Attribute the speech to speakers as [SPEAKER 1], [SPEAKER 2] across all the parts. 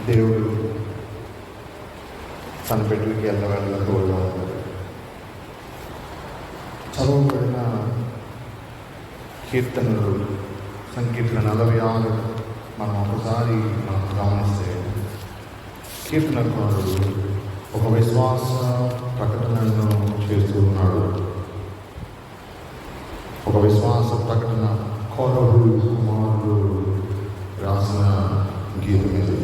[SPEAKER 1] దేవుడు తన బిడ్డలకి ఎల్లవేళలా తోడుగా ఉంటాడు. చదవబడిన కీర్తనలు సంకీర్తన 46 మనం ఒకసారి గమనిస్తే కీర్తనకారుడు ఒక విశ్వాస ప్రకటనను చేస్తూ ఉన్నాడు. ఒక విశ్వాస ప్రకటన కోరహుడు కుమారుడు రాసిన గీతం ఇది.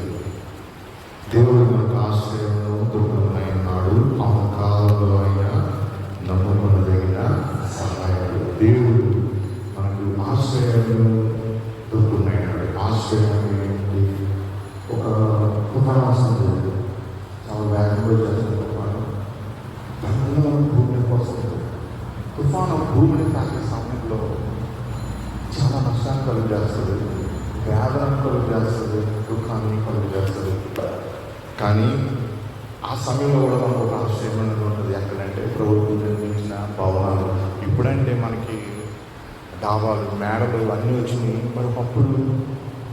[SPEAKER 1] దేవుడు మనకు ఆశ్రయంలో దుర్గమై ఉన్నాడు, అమకాలంలో అయినా నమ్మకదగిన సహాయాలు. దేవుడు మనకు ఆశ్రయంలో దుర్గమైనాడు. ఆశ్రయం ఒక ఉపన్యాసం చాలా వేగంగా చేస్తున్న భూమిని కోసం తుఫాను భూమిని తాకే సమయంలో చాలా నష్టాన్ని కలుగు చేస్తుంది, వేదనను కలుగు చేస్తుంది, దుఃఖాన్ని కలుగు చేస్తుంది. కానీ ఆ సమయంలో కూడా మనకు ఒక ఆశ్రయం అనేది ఉంటుంది. ఎక్కడంటే ప్రభుత్వం నిర్మించిన భవనాలు. ఇప్పుడంటే మనకి డాబాలు, మేడలు అన్నీ వచ్చినాయి. మరి ఒకప్పుడు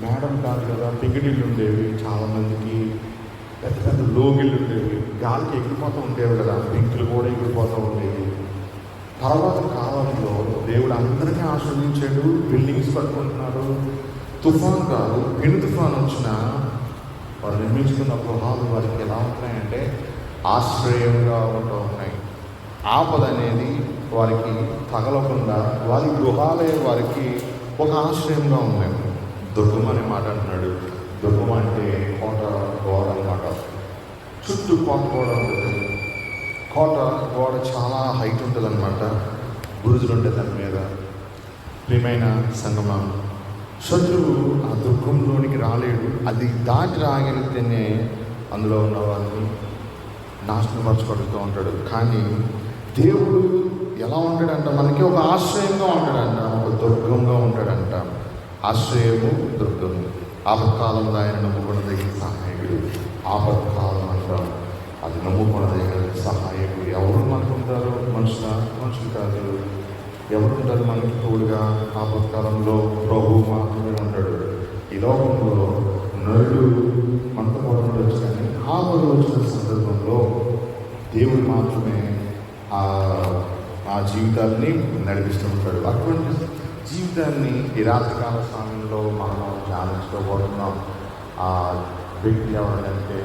[SPEAKER 1] మేడలు కాదు కదా, పెంకిటిళ్ళు ఉండేవి. చాలామందికి పెద్ద పెద్ద లోగిళ్ళు ఉండేవి, గాలికి ఎగిరిపోతూ ఉండేవి కదా, పెంకులు కూడా ఎగిరిపోతూ ఉండేవి. తర్వాత కాలంలో దేవుడు అందరినీ ఆశ్రయించాడు, బిల్డింగ్స్ కట్టుకుంటున్నారు. తుఫాను కాదు, పెను తుఫాను వచ్చినా వారు నిర్మించుకున్న గృహాలు వారికి ఎలా ఉంటున్నాయంటే ఆశ్రయంగా ఉంటూ ఉన్నాయి. ఆపద అనేది వారికి తగలకుండా వారి గృహాలే వారికి ఒక ఆశ్రయంగా ఉన్నాయి. దుర్గం అనే మాట అంటున్నాడు. దుర్గం అంటే కోట గోడ అన్నమాట. చుట్టూ కోట గోడ ఉంటుంది. కోట గోడ చాలా హైట్ ఉంటుంది అన్నమాట. బురుజులు ఉంటాయి దాని మీద. ప్రియమైన సంగమం, శత్రువు ఆ దుర్గంలోనికి రాలేడు. అది దాటి రాగలిగితేనే అందులో ఉన్న వారిని నాశనపరచబడుతూ ఉంటాడు. కానీ దేవుడు ఎలా ఉంటాడంట, మనకి ఒక ఆశ్రయంగా ఉంటాడంట, ఒక దుర్గంగా ఉంటాడంట. ఆశ్రయము, దుర్గము. ఆపత్కాలంలో ఆయన నమ్ముకున్నదగిన సహాయకుడు. ఆపత్కాలం అంటాం, అది నమ్ముకున్నదగిన సహాయకుడు. ఎవరు మనకుంటారు? మనుషులు కాదు. ఎవరుంటారు మనకి తోడుగా? ఆపత్కాలంలో ప్రభువు మాత్రమే ఉంటాడు. ఈ లోకంలో నరుడు మనతో పాటు ఉండొచ్చు, కానీ ఆపద వచ్చిన సందర్భంలో దేవుడు మాత్రమే ఆ జీవితాన్ని నడిపిస్తూ ఉంటాడు. అటువంటి జీవితాన్ని ఈ రాత్రికాల సమయంలో మనం ధ్యానించుకోబోతున్నాం. ఆ వ్యక్తి ఎవరంటే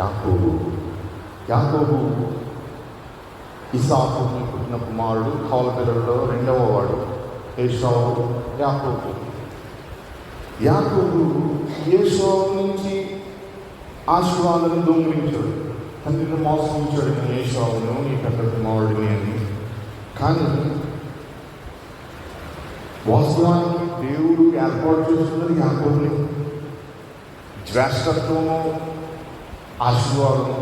[SPEAKER 1] యాకోబు. ఇసాకుకి పుట్టిన కుమారుడు. కౌల పిల్లల్లో రెండవ వాడు ఏశావు. యాకోబు ఏశావు నుంచి ఆశీర్వాదాలను దొంగిలించాడు. తండ్రిని మోసగించాడు, ఏశావును నీ పెద్ద కుమారుడిని అని. కానీ వాస్తవానికి దేవుడు ఏర్పాటు చేస్తున్నది యాకోబుని. జ్యేష్ఠత్వము, ఆశీర్వాదము.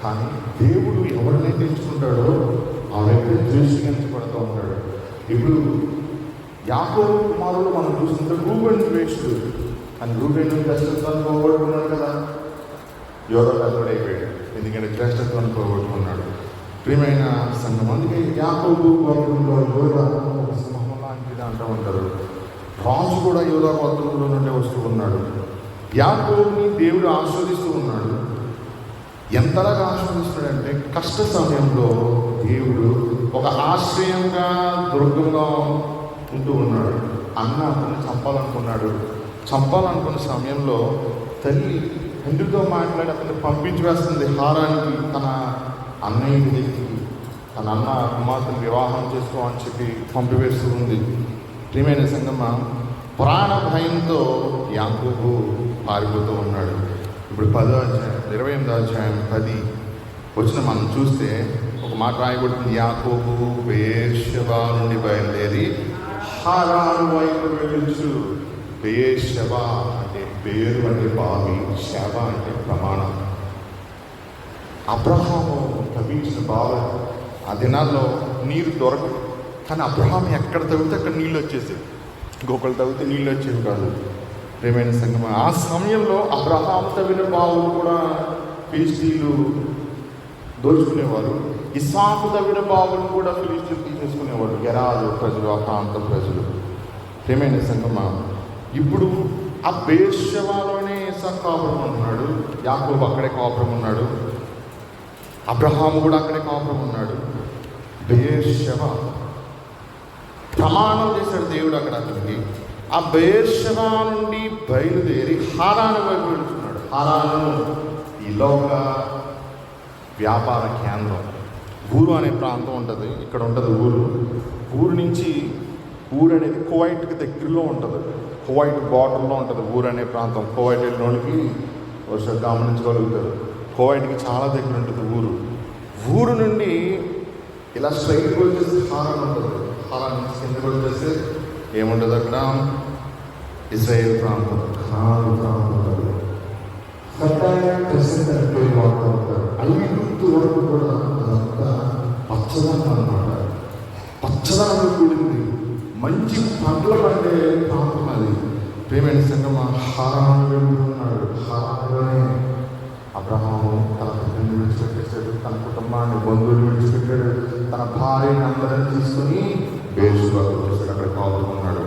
[SPEAKER 1] కానీ దేవుడు ఎవరినైతే ఎంచుకుంటాడో ఆ వ్యక్తి ద్వేషించబడుతూ ఉంటాడు. ఇప్పుడు యాకోబు కుమారుడు మనం చూస్తుంటే రూబెన్ ద్వేషుడు. అని రూబెన్ జ్యేష్ఠత్వాన్ని పోగొట్టుకున్నాడు కదా, యోధ పెద్దడైపోయాడు. ఎందుకంటే జ్యేష్ఠత్వాన్ని పోగొట్టుకున్నాడు. ప్రియమైన సంఘం, అందుకే యాకోబు గోత్రంలో యోధ సింహం లాంటిది అంటూ ఉంటారు. రాజు కూడా యోధ గోత్రంలో నుండి వస్తూ ఉన్నాడు. యాకోబుని దేవుడు ఆస్వాదిస్తూ ఉన్నాడు. ఎంతలాగా ఆస్వాదిస్తున్నాడంటే కష్ట సమయంలో దేవుడు ఒక ఆశ్రయంగా, దుర్గంగా ఉంటూ ఉన్నాడు. అన్న అతన్ని చంపాలనుకున్న సమయంలో తల్లి తండ్రితో మాట్లాడి అతన్ని పంపించి వేస్తుంది హారానికి. తన అన్నయ్య దగ్గరికి తన అన్న కుమార్తెను వివాహం చేసుకో అని చెప్పి పంపివేస్తూ ఉంది. ప్రియమైన సంగమ, ప్రాణ భయంతో యాకోబు పారిపోతూ ఉన్నాడు. ఇప్పుడు 10వ అధ్యాయం 28వ అధ్యాయం 10 వచ్చిన మనం చూస్తే ఒక మాట రాయబడుతుంది. యాకోబు బెయేర్షెబా నుండి బయలుదేరి హారాను వైపు వెళ్ళొచ్చు. బెయేర్షెబా అంటే పేరు అంటే బావి, శబ అంటే ప్రమాణం. అబ్రహాము తవ్వించిన బావి. ఆ దినాల్లో నీరు దొరకదు, కానీ అబ్రహాము ఎక్కడ తవ్వితే అక్కడ నీళ్ళు వచ్చేసేవి. ఇంకొకళ్ళు తవ్వితే నీళ్ళు వచ్చేవి కాదు. ప్రియమైన సంగమ, ఆ సమయంలో అబ్రహాము తవ్విన బావులు కూడా ఫిలిష్తీయులు దోచుకునేవారు. ఇస్సాకు తవ్విన బావులు కూడా ఫిలిష్తీయులు తీసేసుకునేవారు. గెరాలు ప్రజలు, ఆ ప్రాంత ప్రజలు. ప్రియమైన సంగమ, ఇప్పుడు ఆ బెయేర్షెబాలోనే ఇస్సాకు కాపురం ఉంటున్నాడు, యాకోబు అక్కడే కాపురం ఉన్నాడు, అబ్రహాము కూడా అక్కడే కాపురం ఉన్నాడు. బెయేర్షెబా ప్రమాణం చేశాడు దేవుడు అక్కడ అతనికి. ఆ బెయేర్షెబా నుండి బయలుదేరి హారాను వైపు వెళ్తున్నాడు. హారాను ఈ లోక వ్యాపార కేంద్రం. ఊరు అనే ప్రాంతం ఉంటుంది, ఇక్కడ ఉంటుంది ఊరు. ఊరు నుంచి, ఊరు అనేది కువైట్కి దగ్గరలో ఉంటుంది, కువైట్ బార్డర్లో ఉంటుంది ఊరు అనే ప్రాంతం. కువైట్ వెళ్ళినోడికి ఒకసారి గమనించగలుగుతారు, కువైట్కి చాలా దగ్గర ఉంటుంది ఊరు. ఊరు నుండి ఇలా స్ట్రైట్గా వచ్చేసి హారాన్ ఉంటుంది. హారాన్ నుంచి కిందకి వచ్చేసి ఏముంటుంది అక్కడ? ఇజ్రాయేల్ ప్రాంతం, ఖనాను ప్రాంతం, పేరు వాడుతూ ఉంటారు. ఐగుప్తు వరకు కూడా అదంతా పచ్చదనం అన్నమాట, పచ్చదనంలో కూడింది, మంచి పంటలు పండే ప్రాంతం అది. ప్రేమైన సంగమ హారాను వెళ్తున్నాడు. హారానులోనే అబ్రహాము తన తండ్రిని విడిచిపెట్టేశాడు, తన కుటుంబాన్ని, బంధువులు విడిచిపెట్టాడు, తన భార్యని అందరిని తీసుకుని బేర్షెబాకు వచ్చేసాడు, అక్కడ కాపుకున్నాడు.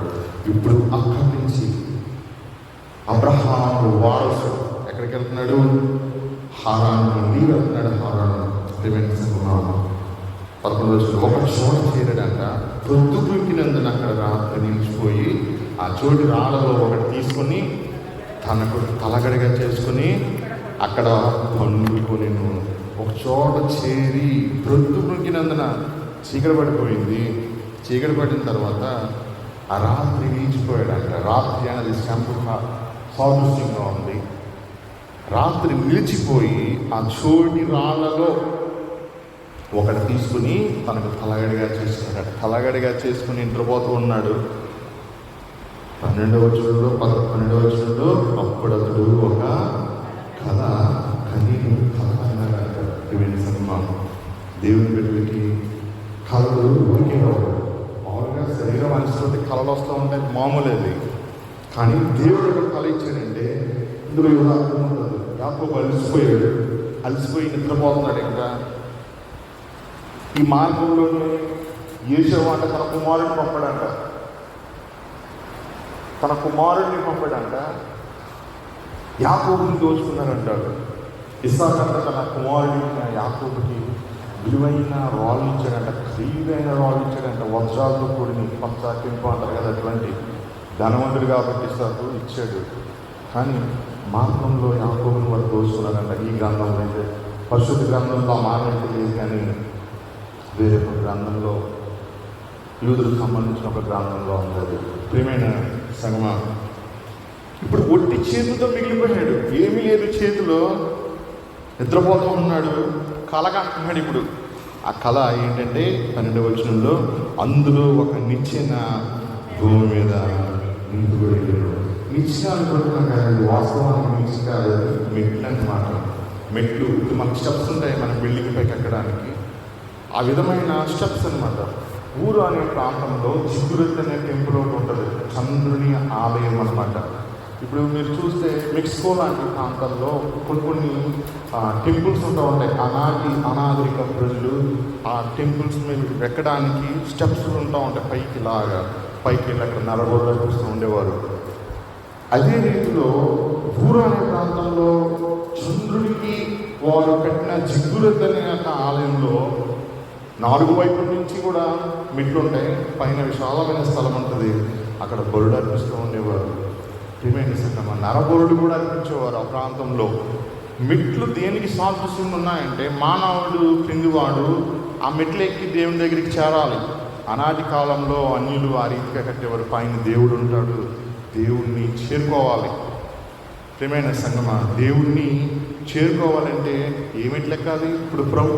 [SPEAKER 1] ఇప్పుడు అక్కడి నుంచి అబ్రహాము వారసుడు ఎక్కడికి వెళ్తున్నాడు? హారాను నుండి వెళ్తున్నాడు. హారాను ప్రేమైన సంగమ 11 రోజులు ఒక చోట చేరాడంట. ప్రొద్దుపుకినందున అక్కడ రాత్రి నిలిచిపోయి ఆ చోటి రాళ్ళలో ఒకటి తీసుకొని తనకు తలగడిగా చేసుకుని అక్కడ పండుకొని ఒక చోట చేరి ప్రొద్దుపుకినందున చీకటి పడిపోయింది. చీకటి పడిన తర్వాత ఆ రాత్రి నిలిచిపోయాడంట. రాత్రి అనేది సాదృశ్యంగా ఉంది. రాత్రి నిలిచిపోయి ఆ చోటి రాళ్ళలో ఒకటి తీసుకుని తనకు తలగడిగా చేసుకున్నాడు. తలగడిగా చేసుకుని నిద్రపోతూ ఉన్నాడు. 12వ వచనంలో అప్పుడు అతడు ఒక కళ కన్నాడంట. సినిమా దేవుని బిడ్డలకి కళలు ఊరికే మామూలుగా శరీరం అలసిపోతే కళలు వస్తూ ఉంటాయి, మామూలు అది. కానీ దేవుడు ఒక కళ ఇచ్చాడంటే ఇందులో ఇలా అర్థం ఉంటుంది. యాకోబు అలసిపోయి నిద్రపోతున్నాడు. ఇంకా ఈ మార్గంలోనే యేషోవా అంటే తన కుమారుడిని పంపాడంట. యాకోబుని దోచుకున్నారంటాడు. ఇస్సాకు అంటే తన కుమారుడికి యాకోబుకి విలువైన రాళ్ళు ఇచ్చాడంట, ఖరీదైన రాళ్ళు ఇచ్చాడంట, వజ్రాలతో కూడిన పంచాకింపు అంటారు కదా, అటువంటి ధనవంతుడు కాబట్టి ఇస్సాకు ఇచ్చాడు. కానీ మార్గంలో యాకోబుని వారు దోచుకున్నారంట. ఈ గ్రంథంలో అయితే, పరిశుద్ధ గ్రంథంలో ఆ మాట అయితే లేదు, కానీ వేరే ఒక గ్రంథంలో, యూదులకు సంబంధించిన ఒక గ్రంథంలో ఉంది. ప్రియమైన సంగమా, ఇప్పుడు ఒట్టి చేతితో మిగిలిపోయాడు, ఏమీ లేదు చేతిలో, నిద్రపోతూ ఉన్నాడు. కలగంటున్నాడు. ఇప్పుడు ఆ కళ ఏంటంటే 12వ వచనంలో అందులో ఒక నిచ్చెన భూమి మీద నింపుబడి. నిచ్చెన అనుకుంటున్నాం కానీ వాస్తవానికి నిచ్చెన కాదు, మెట్లు అన్నమాట. మెట్లు మనకి స్టెప్స్ ఉంటాయి మనం బిల్డింగ్ పైకి ఎక్కడానికి, ఆ విధమైన స్టెప్స్ అనమాట. ఊరు అనే ప్రాంతంలో జిగురత్ అనే టెంపుల్ ఒకటి ఉంటుంది, చంద్రుని ఆలయం అనమాట. ఇప్పుడు మీరు చూస్తే మెక్సికో లాంటి ప్రాంతాల్లో కొన్ని టెంపుల్స్ ఉంటూ ఉంటాయి. అనాగరిక ప్రజలు ఆ టెంపుల్స్ మీద ఎక్కడానికి స్టెప్స్ ఉంటూ ఉంటాయి, పైకి వెళ్ళి అక్కడ నరగోళ్ళు అనిపిస్తూ ఉండేవారు. అదే రీతిలో ఊరు అనే ప్రాంతంలో చంద్రుడికి వారు కట్టిన జిగురత్ అనే ఆలయంలో 4 వైపుల నుంచి కూడా మెట్లు ఉంటాయి, పైన విశాలమైన స్థలం ఉంటుంది, అక్కడ బలుడు అర్పిస్తూ ఉండేవారు. ప్రియమైన సంగమా, నరబలుడు కూడా అర్పించేవారు ఆ ప్రాంతంలో. మెట్లు దేనికి సాదృశ్యంగా ఉన్నాయంటే, మానవుడు క్రిందివాడు ఆ మెట్లు ఎక్కి దేవుని దగ్గరికి చేరాలి. అనాది కాలంలో అన్యులు ఆ రీతిగా కట్టేవారు. పైన దేవుడు ఉంటాడు, దేవుణ్ణి చేరుకోవాలి. ప్రియమైన సంగమా, దేవుణ్ణి చేరుకోవాలంటే ఏ మెట్లు ఎక్కాలి? ఇప్పుడు ప్రభు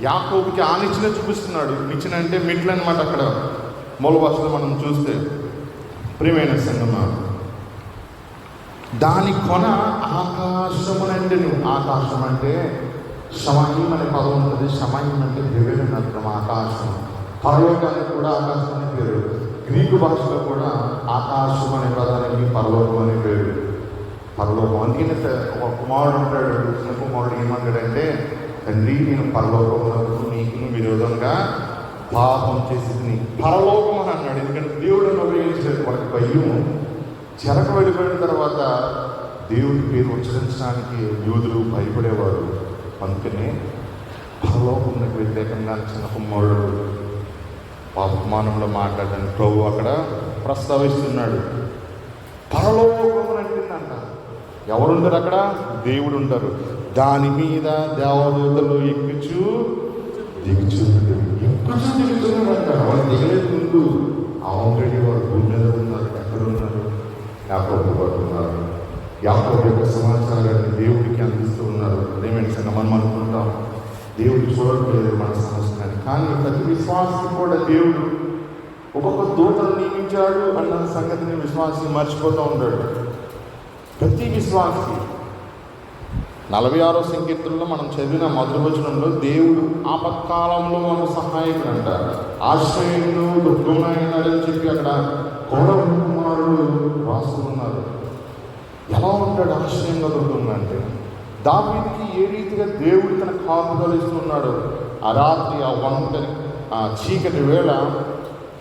[SPEAKER 1] యాకోబుకి ఆ నిచ్చెన చూపిస్తున్నాడు. నిచ్చెన అంటే మెట్లు అనమాట. అక్కడ మూల భాషలో మనం చూస్తే, ప్రియమైన సంగమా, దాని కొన ఆకాశమునంటే, ఆకాశం అంటే శమయం అనే పదం ఉంటుంది. శమయం అంటే దేవుని అర్థం, ఆకాశం. పరలోకానికి కూడా ఆకాశం అనే పేరు. గ్రీకు భాషలో కూడా ఆకాశం అనే పదానికి పరలోకం అనే పేరు. పరలోకం అందుకనే ఒక కుమారుడు ఉంటాడు, చిన్న కుమారుడు ఏమంటాడంటే, తండ్రి నేను పరలోకంలో నీకు విరోధంగా పాపం చేసి పరలోకం అని అన్నాడు. ఎందుకంటే దేవుడిని ఉపయోగించలేదు, వాళ్ళకి భయం. చెరకు వెళ్ళిపోయిన తర్వాత దేవుడి పేరు ఉచ్చరించడానికి యూదులు భయపడేవారు. అందుకనే పరలోకమునకు వ్యతిరేకంగా చిన్న కుమారుడు పాపమానంలో మాట్లాడడానికి ప్రభు అక్కడ ప్రస్తావిస్తున్నాడు. పరలోకం అంటుందంట. ఎవరుంటారు అక్కడ? దేవుడు ఉంటారు. దాని మీద దేవదూతలు ఎక్కుచు దిగుచున్నారంట. వాళ్ళు దిగలేదు ముందు. ఆల్రెడీ వారు భూమి మీద ఉన్నారు. ఎక్కడ ఉన్నారు? యాకోబు వారు ఉన్నారు. యాకోబు యొక్క సమాచారాన్ని దేవుడికి అందిస్తూ ఉన్నారు. అదేమైనా మనం అనుకుంటాం దేవుడు చూడట్లేదు మన సమస్యని. కానీ ప్రతి విశ్వాసం కూడా దేవుడు ఒక్కొక్క దూతను నియమించాడు అన్న సంగతిని విశ్వాసం మర్చిపోతూ ఉంటాడు. ప్రతి విశ్వాసి 46వ సంకీర్తనలో మనం చదివిన మొదటి వచనంలో దేవుడు ఆపత్కాలంలో మనకు సహాయకుడు అంట. ఆశ్రయంలో దుఃఖమైనాడని చెప్పి అక్కడ కోడవ కుమారుడు రాస్తూ ఉన్నారు. ఎలా ఉంటాడు ఆశ్రయంగా దుఃఖంగా? దావీదుకి ఏ రీతిగా దేవుడు తన కాపుదలిస్తూ ఉన్నాడు. ఆ రాత్రి, ఆ ఒంటరి, ఆ చీకటి వేళ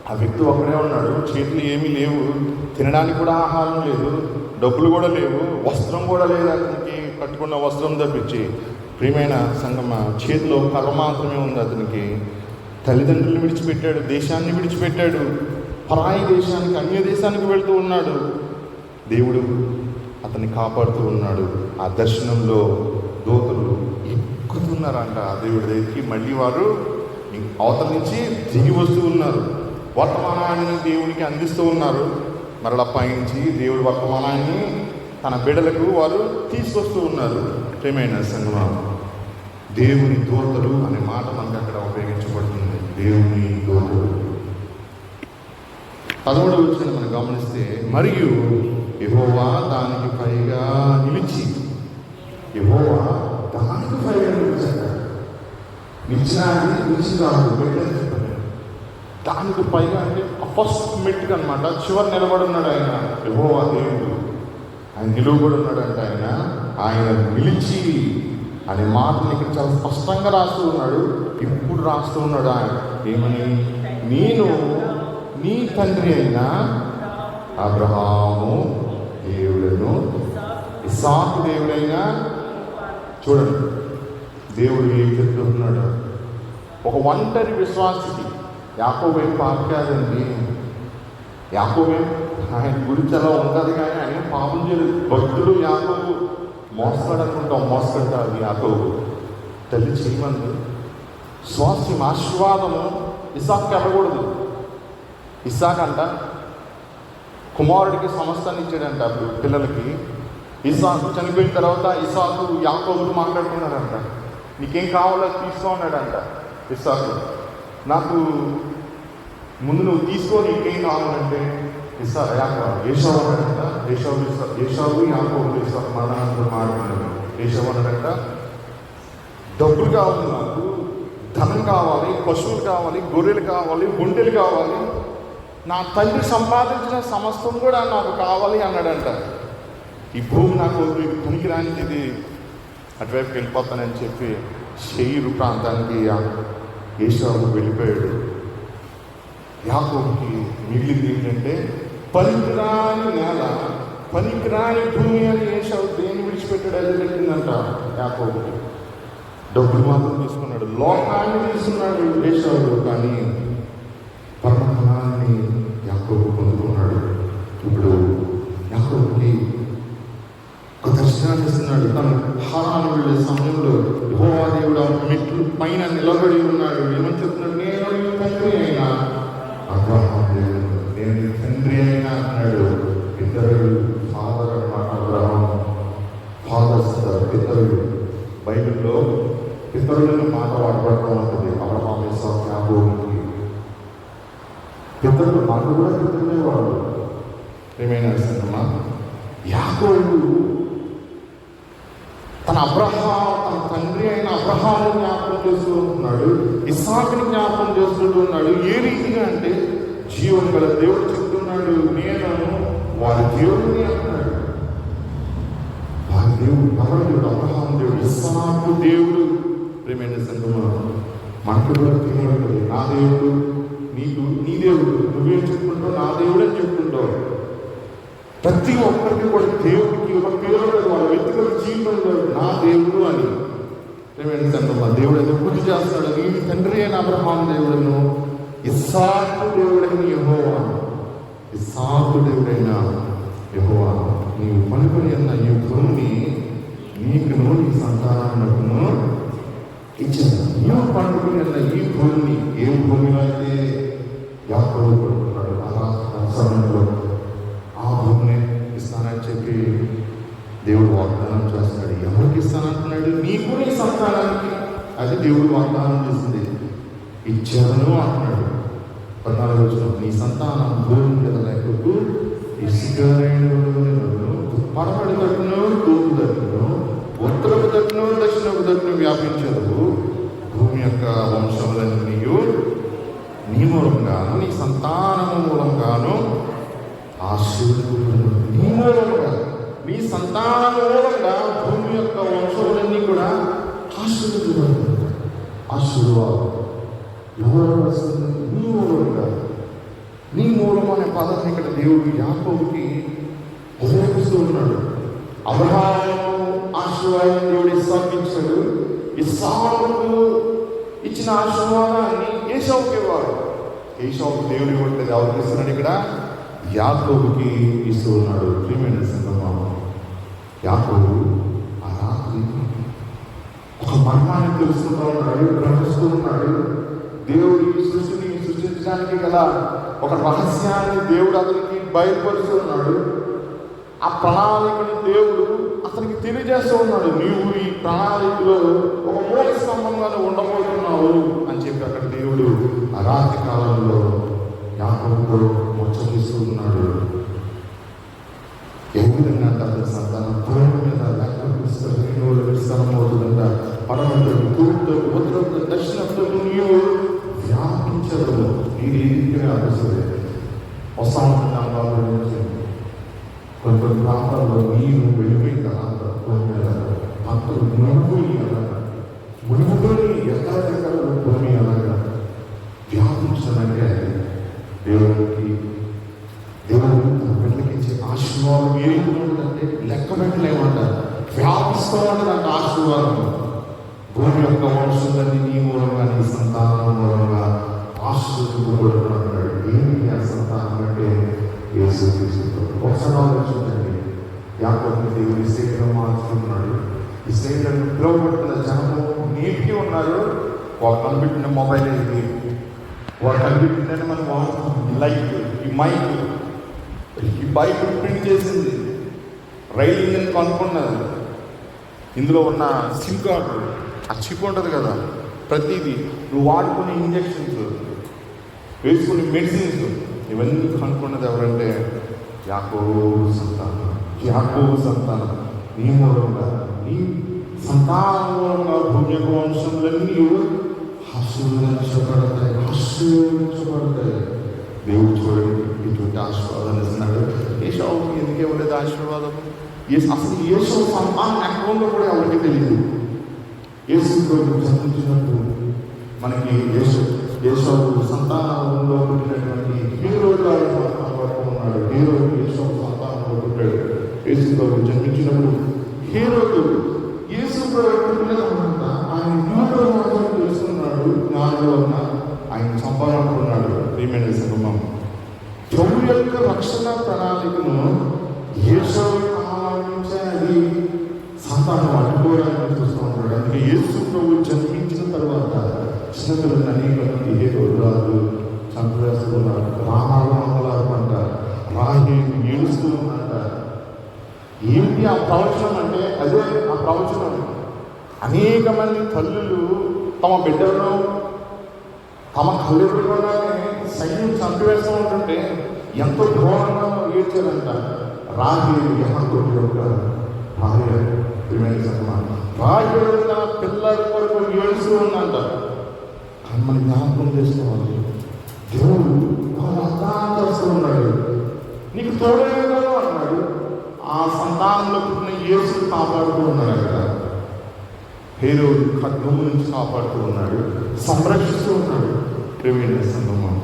[SPEAKER 1] ఆ వ్యక్తి ఒక్కడే ఉన్నాడు. చేతులు ఏమీ లేవు, తినడానికి కూడా ఆహారం లేదు, డబ్బులు కూడా లేవు, వస్త్రం కూడా లేదు. అతనికి కట్టుకున్న వస్త్రం తప్పించి ప్రియమైన సంగమ చేతిలో కర్ర మాత్రమే ఉంది. అతనికి తల్లిదండ్రులు విడిచిపెట్టాడు, దేశాన్ని విడిచిపెట్టాడు, పరాయి దేశానికి, అన్య దేశానికి వెళుతూ ఉన్నాడు. దేవుడు అతన్ని కాపాడుతూ ఉన్నాడు. ఆ దర్శనంలో దూతలు ఎక్కుతున్నారంట ఆ దేవుడి దగ్గరికి. మళ్ళీ వారు అవతల నుంచి దిగి వస్తూ ఉన్నారు. వర్తమానాన్ని దేవునికి అందిస్తూ ఉన్నారు. మరలా పైనుంచి దేవుడి వర్తమానాన్ని తన బిడ్డలకు వారు తీసుకొస్తూ ఉన్నారు. ప్రియమైన సంగమా, దేవుని దూతలు అనే మాట మనకు అక్కడ ఉపయోగించబడుతుంది. దేవుని దూతలు 11వ వచనం మనం గమనిస్తే, మరియు యెహోవా దానికి పైగా నిలిచి, యెహోవా దానికి పైగా నిలిచాడు. నిలిచి కాదు, పెట్టని చెప్పాను. దానికి పైగా అంటే ఫస్ట్ మెట్టుకు అనమాట. చివరి నిలబడి ఉన్నాడు ఆయన. యెహోవా దేవుడు ఆయన నిలువబడి ఉన్నాడంటే ఆయన నిలిచి అనే మాటని ఇక్కడ చాలా స్పష్టంగా రాస్తూ ఉన్నాడు. ఇప్పుడు రాస్తూ ఉన్నాడు ఆయన ఏమని? నేను నీ తండ్రి అయిన అబ్రహాము దేవుడను, ఇస్సాకు దేవుడైనా. చూడండి దేవుడు ఏం చెప్తున్నాడు. ఒక ఒంటరి విశ్వాసికి యాకోబేం పాప కాదండి. యాకోబేం ఆయన గురించి అలా ఉంటుంది, కానీ ఆయన పాపం చేయలేదు. భక్తుడు యాకోబు మోస్తాడు అనుకుంటాం, మోస్తాడు కాదు యాకోబు. తల్లి చేయమంది స్వాస్థ్యం ఆశీర్వాదము ఇస్సాకుకి అవ్వకూడదు. ఇస్సాకు అంట కుమారుడికి సమస్తాన్ని ఇచ్చాడంట అప్పుడు పిల్లలకి. ఇస్సాకు చనిపోయిన తర్వాత ఇస్సాకు యాకోబుతో మాట్లాడుకున్నాడంట. నీకేం కావాలో తీసుకో అన్నాడంట ఇస్సాకు. నాకు ముందు నువ్వు తీసుకో, నీకేం కావాలంటే ఏసావు అన్నాడంట. ఏసావు యాకోబు ఇస్సాకు మరణాంతరం మాట్లాడుతున్నాడు. ఏసావు అన్నాడంట, డబ్బులు కావాలి, నాకు ధనం కావాలి, పశువులు కావాలి, గొర్రెలు కావాలి, ఒంటెలు కావాలి, నా తండ్రి సంపాదించిన సమస్తం కూడా నాకు కావాలి అన్నాడంట. ఈ భూమి నాకు పనికిరానిది, అటువైపుకి వెళ్ళిపోతానని చెప్పి షెయిరు ప్రాంతానికి ఏసావు వెళ్ళిపోయాడు. యాకోబుకి మిగిలింది ఏంటంటే పనికిరాని నేల, పనికిరాని భూమి అని ఏసావు దేన్ని విడిచిపెట్టాడు? అది పెట్టిందంట యాకోబుకి. డబ్బులు మాత్రం తీసుకున్నాడు, లోకాన్ని తీసుకున్నాడు ఏసావు, కానీ పరమధనాన్ని యాకోబు పొందుకున్నాడు. ఇప్పుడు యాకోబుకి ఒక దర్శనాన్ని ఇస్తున్నాడు. తను హారాను వెళ్ళే సమయంలో యెహోవా దేవుడు మెట్లు పైన నిలబడి ఉన్నాడు. ఏమని చెప్తున్నాడు? నేను నీ తండ్రి అయినా అబ్రహాము దేవుడు, నేను నీ తండ్రి అయినా అన్నాడు. ఇద్దరు ఫాదర్ అన్నమాట. అబ్రహాము ఫాదర్స్, ఇద్దరు బైబిల్లో ఇతరులను మాట వాడబడుతూ ఉంటుంది. అబ్రహాము, ఇస్సాకు, యాకోబుకి ఇతరులు మాట కూడా ఇతరులే వాళ్ళు. ఏమైనా సంగమా, యాకోబు తన తండ్రి అయిన అబ్రహాముని జ్ఞాపకం చేస్తూ ఉంటున్నాడు, ఇస్సాకుని జ్ఞాపకం చేస్తూ ఉన్నాడు. ఏ రీతిగా అంటే జీవం గల దేవుడు చెప్తున్నాడు, నేను వారి దేవుడిని అంటున్నాడు. వారి దేవుడు ఎవరు? దేవుడు అబ్రహాము దేవుడు, ఇస్సాకు దేవుడు. ప్రియమైన సంగమా, మనకు కూడా తెలియదు. నా దేవుడు, నీ దేవుడు, నువ్వేం చెప్పుకుంటావు? నా దేవుడు అని చెప్పుకుంటావు. ప్రతి ఒక్కరికి కూడా దేవుడికి ఒక పేరు ఉండదు. వాళ్ళ వ్యక్తిగత జీవితంలో నా దేవుడు అని మా దేవుడు ఏదో పూజ చేస్తున్నాడు. నీ తండ్రి అయిన అబ్రహాం దేవుడును, ఇస్సాకు దేవుడైన యెహోవా, ఇస్సాకు దేవుడైన యెహోవా నీవు పలుకొని అన్న ఈ భూమిని నీకును నీ సంతానమునకును ఇచ్చాను. నీవు పండుకొని అన్న ఈ భూమిని, ఏ భూమిలో అయితే యాకోబు పడుకున్నాడు ఆ సమయంలో ఆ భూమిని ఇస్తానని చెప్పి దేవుడు వాగ్దానం చేస్తున్నాడు. ఎవరికి ఇస్తానంటున్నాడు? నీకు నీ సంతానానికి. అది దేవుడు వాగ్దానం చేసింది. ఇచ్చాను అంటున్నాడు. 14 రోజులు నీ సంతానం భూమి మీద లేకపోతే ఇసుక పడమడి తట్టును, తూర్పు తట్టును, ఉత్తరపు తట్టును, దక్షిణపు తట్టును వ్యాపించదు. భూమి యొక్క వంశములన్నీ నీ మూలంగాను నీ సంతానము మూలంగాను ఆశీర్వదించబడును. నీ మూలంగా, నీ సంతానం మూలంగా భూమి యొక్క వంశములన్నీ కూడా ఆశీర్వదించబడుతుంది. ఆశీర్వాదం ఎవరు వస్తుంది? నీ మూలంగా. నీ మూలం అనే పదాన్ని ఇక్కడ దేవుడు యాకోబుకి ఉపయోగిస్తూ ఉన్నాడు. అబ్రహాము ఆశీర్వాదం దేవుడు ఇస్సాకుకి ఇచ్చాడు. ఇస్సాకుకు ఇచ్చిన ఆశీర్వాదాన్ని ఏశావుకి ఇవ్వాలి. ఏశావుకు దేవుడు ఇవ్వట్లేదు. ఎవరికి ఇస్తున్నాడు? ఇక్కడ యాకోబుకి ఇస్తూ ఉన్నాడు. ప్రియమైన సంగమం, యాకోబు ఆ రాత్రి ఒక మర్మాన్ని తెలుసుకుంటూ ఉన్నాడు, గ్రహిస్తూ ఉన్నాడు. దేవుడు ఈ సృష్టిని సృష్టించడానికి గల ఒక రహస్యాన్ని దేవుడు అతనికి బయలుపరుస్తూ ఉన్నాడు. ఆ ప్రణాళికను దేవుడు అతనికి తెలియజేస్తూ ఉన్నాడు. నీవు ఈ ప్రణాళికలో ఒక మూల స్తంభంగానే ఉండబోతున్నావు అని చెప్పి అక్కడ దేవుడు ఆ రాత్రి కాలంలో యాకోబుతో ముచ్చటిస్తూ ఉన్నాడు. ఏ విధంగా అతని సంతానం భూమి మీద విస్తరమవుతుందంట. పడమతో, తూర్పుతో, ఉత్తరంతో, దక్షిణంతో నీవు వ్యాపించదు. ఈ రీతిగా అనిపిస్తుంది. వస్తా ఉంటుంది అమ్మాయి నుంచి కొన్ని కొన్ని ప్రాంతాల్లో నీరు వెళ్ళిపోయిన తర్వాత భూమి మీద భక్తులు మునుగుని అలాగా, మునుగుని ఎక్కడ భూమి అలాగా వ్యాపించడానికి దేవుడికి దేవుడు తన బిడ్డలకి ఇచ్చే ఆశీర్వాదం ఏముంటుందంటే లెక్క పెట్టలేమంటారు. వ్యాపిస్తూ ఉంటుంది ఆశీర్వాదం. భూమి యొక్క వంశంలోని నీ మూలంగా, నీ సంతానం మూలంగా ఆశీర్వదించబడుతున్నాడు. ఏమి ఆ సంతానం అంటే యేసు క్రీస్తు. ఒకసారి ఆలోచించండి. యాకోబుని దేవుడి శరీరం మార్చుకున్నాడు. ఈ శరీరాన్ని పిలువబడుతున్న జనము నీటికి ఉన్నారు. వాళ్ళు కనిపెట్టిన మొబైల్ ఇది, వాళ్ళు కనిపెట్టిందని మనం వాడుతాం. లైట్, ఈ మైక్, ఈ బైక్ ప్రింట్ చేసింది, రైలు ఇంజిన్ కనుక్కున్నది, ఇందులో ఉన్న సిమ్ కార్డు, ఆ చిప్ ఉంటుంది కదా, ప్రతిదీ నువ్వు వాడుకునే ఇంజక్షన్స్, వేసుకునే మెడిసిన్స్, ఇవన్నీ కనుక్కున్నది ఎవరంటే యాకోబు సంతానం. యాకోబు సంతానం నీ మూలంగా, నీ సంతానం మూలంగా భూమి యొక్క వంశములన్నీ ఆశీర్వదించబడతాయి. ఆశీర్వదించబడతాయి. దేవుడు చూడండి ఇటువంటి ఆశీర్వాదాలు ఇస్తున్నాడు. ఏశావుకి ఎందుకు ఇవ్వలేదు ఆశీర్వాదం? అసలు యేసు సంతానం ఎక్కడ ఉందో కూడా ఎవరికి తెలియదు. యేసు జన్మించినప్పుడు మనకి యేసు సంతానంలో పుట్టినటువంటి హీరోగా కనబడుతున్నాడు. హీరో యేసు సంతానంలో పుట్టాడు. యేసు జన్మించినప్పుడు హీరోలు యేసు పుట్టినంత ఆయన హీరో మాత్రం తెలుసుకున్నాడు. జ్ఞానంలో ఉన్న ఆయన చంపాలనుకున్నాడు. ప్రియమైన సంగమం, ప్రభు యొక్క రక్షణ ప్రణాళికను యేసు ఆలోచించే అది సంతానం అడ్డుకోవడానికి చూస్తూ ఉంటాడు. అందుకే యేసు ప్రభు జన్మించిన తర్వాత చిన్నపిల్లలు అనేక మంది హేరోలు చంపేస్తూ ఉన్నారు. రామాలు అమలారు రాహేలు ఏడుస్తూ ఉన్నంట. ఏంటి ఆ ప్రవచనం అంటే? అదే ఆ ప్రవచనం. అనేక మంది తల్లులు తమ బిడ్డలను తమ కళ్ళెదురుగానే సైన్యం చంపివేస్తూ ఉంటుంటే ఎంతో ఘోరంగా ఏడ్చారంట. రాహేలు యెహోవా యొక్క భార్య. రాహేలు తన పిల్లల కొరకు ఏడుస్తూ ఉందంట. మనం జ్ఞాపకం చేసుకోవాలి. దేవుడు వాగ్దానం చేస్తూ ఉన్నాడు, నీకు తోడేదో అన్నాడు. ఆ సంతానంలో పుట్టిన యేసుని కాపాడుతూ ఉన్నాడు. అక్కడ హేరోదు ఖడ్గము నుంచి కాపాడుతూ ఉన్నాడు, సంరక్షిస్తూ ఉన్నాడు. ప్రియమైన సంగమం,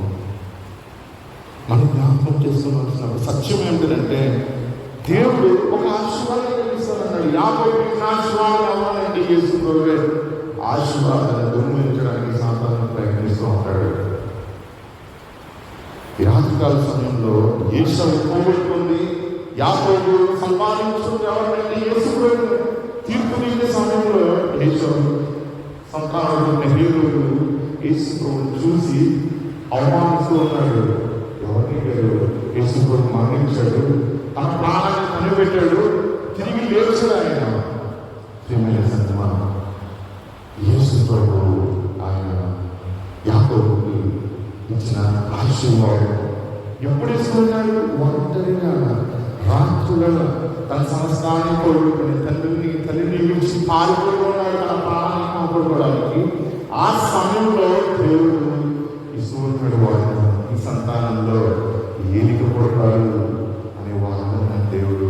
[SPEAKER 1] మనం జ్ఞాపకం చేసుకోవాల్సిన సత్యం ఏమిటంటే దేవుడు ఒక ఆశీర్వాదాన్ని ఇస్తానన్నాడు. యాకోబుకి ఇచ్చిన ఆశీర్వాదం అవ్వాలంటే యేసు ప్రభువే ఆశీర్వాదాన్ని దొంగిలించడానికి సాతాను ప్రయత్నిస్తూ ఉంటాడు. ఈ రాత్రికాల సమయంలో ఏసావు పోగొట్టుకుంది, యాకోబు సంపాదించుకుంది ఎవరంటే యేసు ప్రభువు. తీర్పు తీసే సమయంలో ఏసావు సంతానమైన హీరోడు యేసు ప్రభువును చూసి అవమానిస్తూ ఉన్నాడు. ఎవరికి పేరు యేసు ప్రభు మరణించాడు, తన ప్రాణాన్ని కనిపెట్టాడు, తిరిగి లేచాడు ఆయన. ప్రియమైన సంగమా, యేసు ప్రభు ఆయన యాకోబుకి ఇచ్చిన ఆశీర్వాదం ఎప్పుడు ఇస్తున్నాడు? ఒంటరిగా రాత్రులలో తన సంస్థాన్ని కోరుకుని తల్లిని విడిచి పారిపోయి ఉన్నాడు తన ప్రాణాన్ని కాపాడుకోవడానికి. ఆ సమయంలో దేవుడు ఇస్తున్నాడు వాడు ఈ సంతానంలో ఏలిక పుడతాడు అనే వాగ్దానం దేవుడు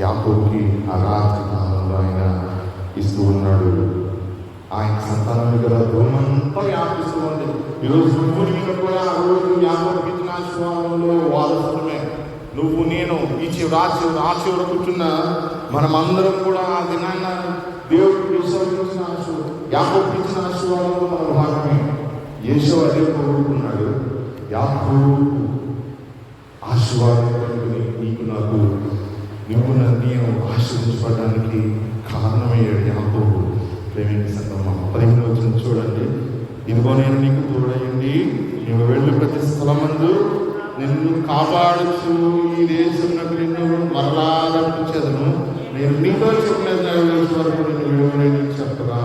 [SPEAKER 1] యాకోబుకి ఆ రాత్రి కాలంలో ఆయన ఇస్తూ ఉన్నాడు. ఆయన సంతానం గల భూమంతా వ్యాపిస్తూ ఉంది. ఈరోజు నువ్వు కూడా ఆ రోజు యాకోబుకి ఇచ్చిన ఆశీర్వాదంలో వారసులమే. నువ్వు నేను ఈ చివరి ఆ చివర కూర్చున్న మనమందరం కూడా ఆ దినాన్న దేవుడికి విశ్వసించిన యాకోబుకి ఇచ్చిన ఆశీర్వాదంలో మన భాగమే. యేషోవు అదే కోరుకున్నాడు. యాకోబు ఆశీర్వాదం పట్టుకుని నీకు నాకు నేను ఆశీర్వదించబడడానికి కారణమయ్యాడు యాకోబు. ప్రేమించ సంగమా 15వ వచనం చూడండి. ఇదిగో నేను నీకు తోడయ్యండి, నీవు వెళ్ళు ప్రతి స్థలమందు నిన్ను కాపాడుచు ఈ దేశంలో నిన్ను మరలా రప్పించేదను, నేను నీతో చెప్పినది నెరవేర్చే వరకు నేను చెప్పగా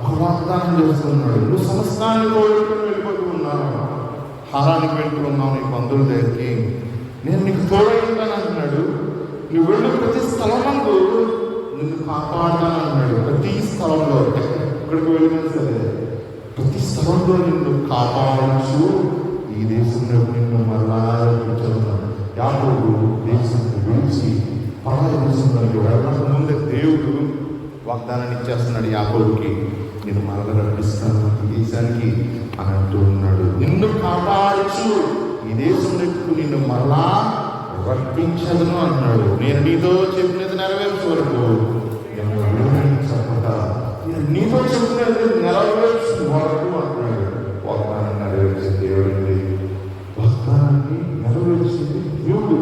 [SPEAKER 1] ఒక వాగ్దానం చేస్తున్నాడు. నువ్వు సమస్తాన్ని కోరుకుని వెళ్ళిపోతూ ఉన్నావు, హారానికి వెళ్తూ ఉన్నావు నీ బంధువుల దగ్గరికి, నేను నీకు తోడయ్యిందని అంటున్నాడు. నువ్వు వెళ్ళు ప్రతి స్థలమందు నిన్ను కాపాడుతాను అన్నాడు. ప్రతి స్థలంలో ఎక్కడికి వెళ్ళినా సరే ప్రతి స్థలంలో నిన్ను కాపాడచ్చు, ఈ దేశంలో నిన్ను మరలా రప్పించున్నాను. యాకోబు దేశాన్ని విడిచి పరాయి దేశంలోకి వెళ్ళక ముందే దేవుడు వాగ్దానాన్ని ఇచ్చేస్తున్నాడు యాకోబుకి, నేను మరలా రప్పిస్తాను ఈ దేశానికి అని అంటూ ఉన్నాడు. నిన్ను కాపాడచ్చు, ఈ దేశంలో నిన్ను మరలా రప్పించదును అన్నాడు. నేను నీతో చెప్పినది నెరవేర్చే వరకు నేను నీతో చెప్పినది నెరవేర్చే వరకు అంటున్నాడు. వాగ్దానాన్ని నెరవేర్చే దేవుడు, వాగ్దానాన్ని నెరవేర్చింది దేవుడు.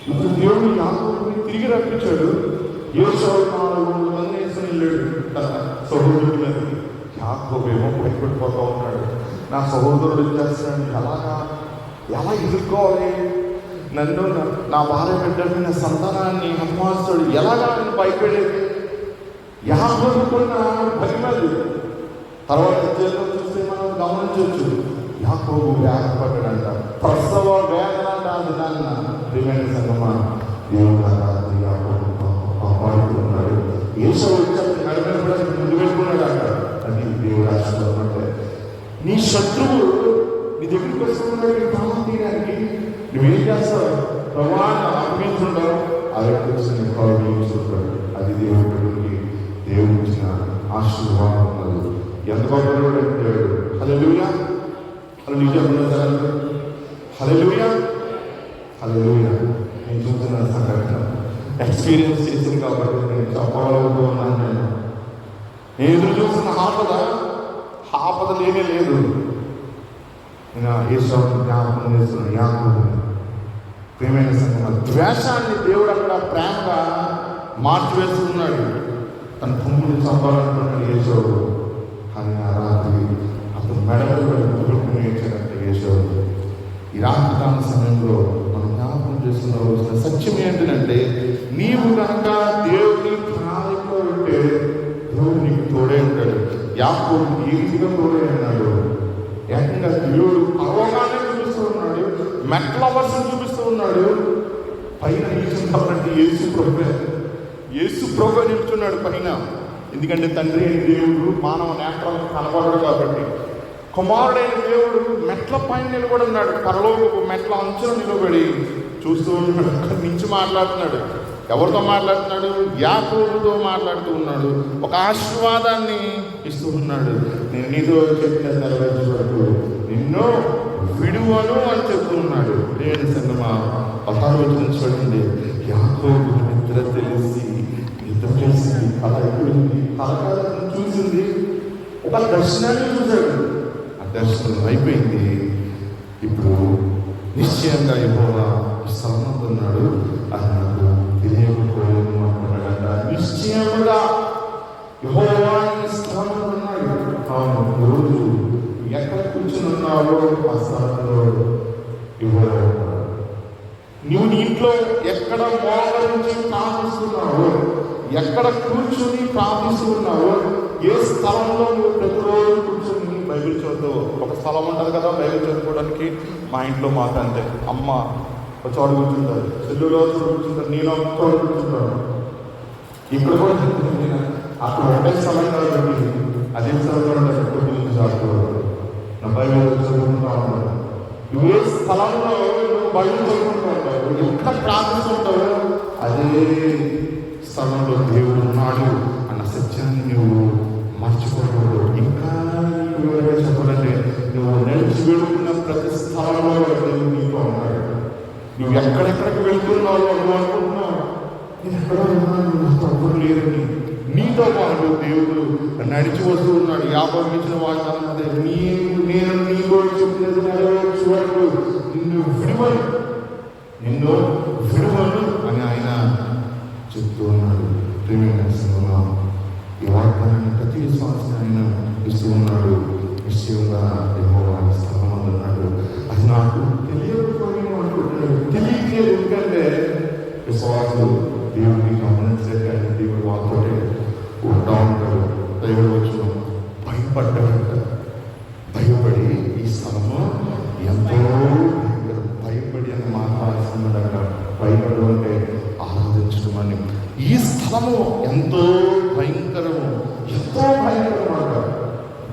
[SPEAKER 1] ఇప్పుడు దేవుడు యాకోబుని తిరిగి రప్పించాడు. యేషోవు 400 మంది వేసుకుని వెళ్ళాడు తన సహోదరులని. యాకోబు ఏమో భయపడిపోతూ ఉన్నాడు. నా సహోదరుడు వచ్చేస్తున్నాడు, ఎలా ఎదుర్కోవాలి, నన్ను నా భార్య బిడ్డని నా సంతానాన్ని హతమారుస్తాడు, ఎలాగా నేను భయపడేది. యాకోబుకున్న భయం అది. తర్వాత జైల్లో చూస్తే మనం గమనించవచ్చు, యాకోబు వేగపడ్డాడంట, ప్రసవ వేదన అంట. దాన్న ప్రియమైన సంగమా, దేవుడు యాకోబు కాపాడుతున్నాడు. యేషోవు వచ్చాడు, నడిపెట్టడానికి ముందు పెట్టుకున్నాడు అంట. అది దేవుడు ఆశీర్వాదం. నీ శత్రువు నీ దగ్గరికి వస్తున్నాడు, నీ ప్రాణం తీయడానికి నువ్వేం చేస్తావు? ప్రమాణం అప్పగించుంటావు, అది కౌగిలించుకుంటాడు. అది దేవుడికి దేవుడు ఇచ్చిన ఆశీర్వాదం ఉన్నది. ఎంత గొప్ప దేవుడు. హల్లెలూయా, హల్లెలూయా, హల్లెలూయా, హల్లెలూయా. నేను చూస్తున్న సంఘటన ఎక్స్పీరియన్స్ చేసింది కాబట్టి నేను చెప్పగలుగుతున్నాను. నేను ఎదురు చూస్తున్న ఆపద లేనే లేదు. నేను యేషోవుని జ్ఞాపకం చేస్తున్నాను. యాకోబుని ప్రియమైన సంగమా, ద్వేషాన్ని దేవుడు అక్కడ ప్రేమగా మార్చివేస్తున్నాడు. తన తమ్ముడిని చంపాలనుకున్నాడు యేషోవు. కానీ ఆ రాత్రి అతను మెడలు పెట్టుకుని ఏడ్చాడంటే యేషోవు. ఈ రాత్రి కాల సమయంలో మనం జ్ఞాపకం చేస్తున్న రోజున సత్యం ఏంటంటే, నీవు కనుక దేవుని ప్రణాళికలో ఉంటే దేవుడు నీకు తోడే ఉంటాడు. యాకోబు ఈ రీతిగా తోడే ఉన్నాడు. ఏకంగా దేవుడు పర్వతాన్ని చూపిస్తూ ఉన్నాడు, మెట్ల వర్షం చూపిస్తూ ఉన్నాడు. పైన నిల్చున్నటువంటి యేసు ప్రభు నిల్చున్నాడు పైన. ఎందుకంటే తండ్రి అయిన దేవుడు మానవ నేత్రాలకు కనబడడు కాబట్టి, కుమారుడైన దేవుడు మెట్ల పైన నిలబడి ఉన్నాడు. పరలోకపు మెట్ల అంచులో నిలబడి చూస్తూ ఉన్నాడు. అక్కడి నుంచి మాట్లాడుతున్నాడు. ఎవరితో మాట్లాడుతున్నాడు? యాకోబుతో మాట్లాడుతూ ఉన్నాడు. ఒక ఆశీర్వాదాన్ని ఇస్తూ ఉన్నాడు. నేను నీతో చెప్పిన నెరవేర్చే వరకు నిన్ను విడువను అని చెప్తూ ఉన్నాడు. దేవుని సంగమా 16 నుంచి చూడండి. యాకోబు నిద్ర తెలిసి కళ ఎక్కడుంది? కళకాలను చూసింది. ఒక దర్శనాన్ని చూశాడు. ఆ దర్శనం అయిపోయింది. ఇప్పుడు నిశ్చయంగా యెహోవా ఈ స్థలంలో ఉన్నాడు, అది నాకు తెలియకపోయాను అనుకున్నాడంట. నిశ్చయముగా యెహోవా ఈ స్థలంలో ఉన్నాడు. అవును, రోజు ఎక్కడ కూర్చుని ఉన్నావో ఆ స్థలంలో యెహోవా ఉన్నాడు. నువ్వు నీ ఇంట్లో ఎక్కడ మోకరించి ప్రార్థిస్తున్నావో, ఎక్కడ కూర్చుని ప్రార్థిస్తున్నావో, ఏ స్థలంలో నువ్వు ప్రతిరోజు కూర్చొని బైబిల్ చదువుతావు. ఒక స్థలం ఉంటుంది కదా బైబిల్ చదువుకోవడానికి. మా ఇంట్లో మాకు అంతే. అమ్మ ఒక చోట కూర్చుంటారు, చెల్లులో చోట కూర్చుంటారు, నేను ఒక చోట కూర్చుంటాను. ఇక్కడ కూడా చెప్తుంది, అక్కడ ఒకటే స్థలం కాబట్టి అదే స్థలంలో ఉంటుంది. చదువుకోవాలి, నా బైబిల్ చదువుకుంటా ఉంటాను. నువ్వు ఏ స్థలంలో నువ్వు బైబిల్ చదువుకుంటూ ఉంటావు, ఎక్కడ ప్రార్థిస్తుంటావు, అదే స్థలంలో దేవుడు ఉన్నాడు అన్న సత్యాన్ని నువ్వు మర్చిపోకూడదు. ఇంకా వివరంగా చెప్పాలంటే, నువ్వు నడిచి వెళుతున్న ప్రతి స్థలంలో దేవుడు నీతో ఉన్నాడు. నువ్వు ఎక్కడెక్కడికి వెళ్తున్నావు నువ్వు అనుకుంటున్నావు, నేను ఎక్కడ ఉన్నాను, నాకు అప్పుడు లేదని. నీతో పాటు దేవుడు నడిచి వస్తూ ఉన్నాడు. యాకోబుకు ఇచ్చిన వాగ్దానం అదే, నేను నీతో చెప్పినది నెరవేర్చే వరకు నిన్ను విడువను అని ఆయన చెప్తూ ఉన్నాడు. ప్రేమిస్తున్నా ఈ వాగ్దానాన్ని ప్రతి విశ్వాసాన్ని ఆయన ఇస్తూ ఉన్నాడు. నిశ్చయంగా యెహోవా స్థలంలో ఉన్నాడు. అది నాకు తెలియకపోయినా అనుకుంటున్నాడు. తెలియలేదు, ఎందుకంటే విశ్వాసులు దేవుడిని గమనించలేక దేవుడు వాళ్ళతోటే ఉంటా ఉంటాడు. దేవుడు వచ్చి భయపడ్డాడు. భయపడి ఈ స్థలము ఎంతో భయపడి అని మాట్లాడుతున్నాడట. భయపడు అంటే ఆరాధించడం అని. ఈ స్థలము ఎంతో భయంకరము, ఎంతో భయంకరం అంట.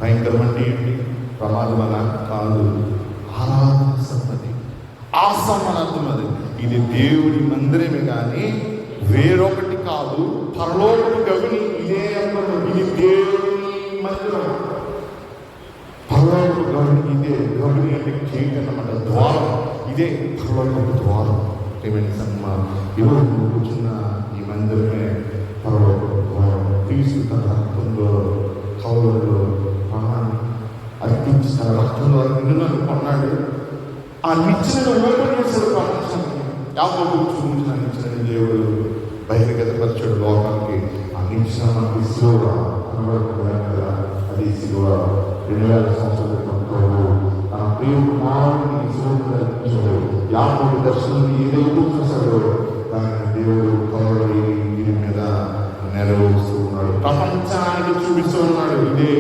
[SPEAKER 1] భయంకరం అంటే ఏంటి? ప్రమాదం అలా కాదు, ఆరాధన సన్నది, ఆసమనర్థం. అది ఇది దేవుడి మందిరమే కానీ వేరొకటి కాదు. పరలోకపు గవిని ఇదే అన్నది. ఇది దేవుని మందిరం. పరలోకపు గవిని ఇదే. గవిని అంటే గేట్ అన్నమాట, ద్వారం. ఇదే పరలోకపు ద్వారం. ఏమైనా సమ్మ ఎవరు కూర్చున్న ఈ మందిరమే పరలోకపు ద్వారం. క్రీస్తు తన రక్తంలో కౌలులో ప్రాణాన్ని అర్పించి తన రక్తంలో నిన్ను కొన్నాడు. ఆ నిచ్చెనను ఓపెన్ చేశాడు ప్రపంచానికి. యాకోబు చూపించిన నిచ్చెనని దేవుడు బహిర్గతపరిచాడు లోకానికి. ఆ నిచ్చెన మనకి శిలువ కనబడుతున్నాయి కదా, అది శిలువ. 2000 సంవత్సరాల క్రితం తన ప్రియ కుమారుని శిలువను యాకోబు దర్శనం ఏదైతే చూశాడో దాన్ని దేవుడు కవరి దీని మీద నెరవేరుస్తూ ఉన్నాడు. ప్రపంచానికి చూపిస్తూ ఉన్నాడు. ఇదే